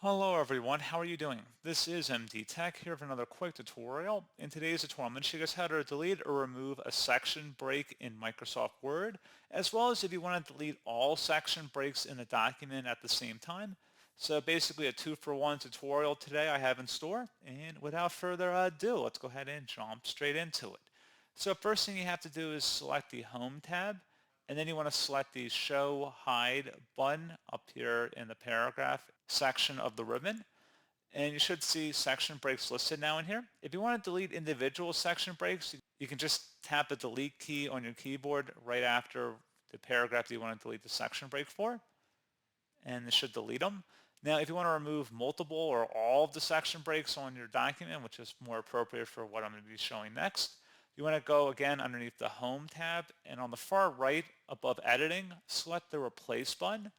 Hello everyone, how are you doing? This is MD Tech here for another quick tutorial. In today's tutorial, I'm going to show you guys how to delete or remove a section break in Microsoft Word, as well as if you want to delete all section breaks in a document at the same time. So basically a 2-for-1 tutorial today I have in store, and without further ado, let's go ahead and jump straight into it. So first thing you have to do is select the Home tab, and then you want to select the Show Hide button up here in the paragraph section of the ribbon. And you should see section breaks listed now in here. If you want to delete individual section breaks, you can just tap the delete key on your keyboard right after the paragraph that you want to delete the section break for, and it should delete them. Now, if you want to remove multiple or all of the section breaks on your document, which is more appropriate for what I'm going to be showing next, you want to go again underneath the Home tab, and on the far right above Editing, select the Replace button.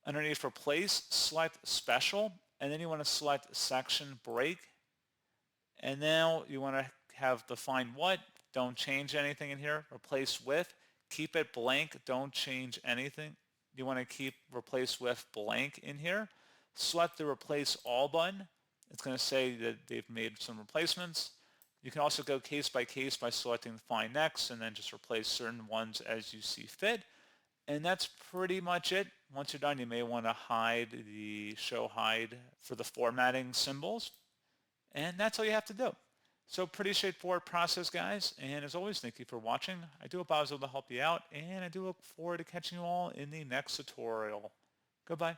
Underneath Replace, select Special, and then you want to select Section Break. And now you want to have Define What, don't change anything in here. Replace With, keep it blank, don't change anything. You want to keep Replace With blank in here. Select the Replace All button. It's going to say that they've made some replacements. You can also go case by selecting Find Next and then just replace certain ones as you see fit. And that's pretty much it. Once you're done, you may want to hide the Show Hide for the formatting symbols. And that's all you have to do. So pretty straightforward process, guys. And as always, thank you for watching. I do hope I was able to help you out, and I do look forward to catching you all in the next tutorial. Goodbye.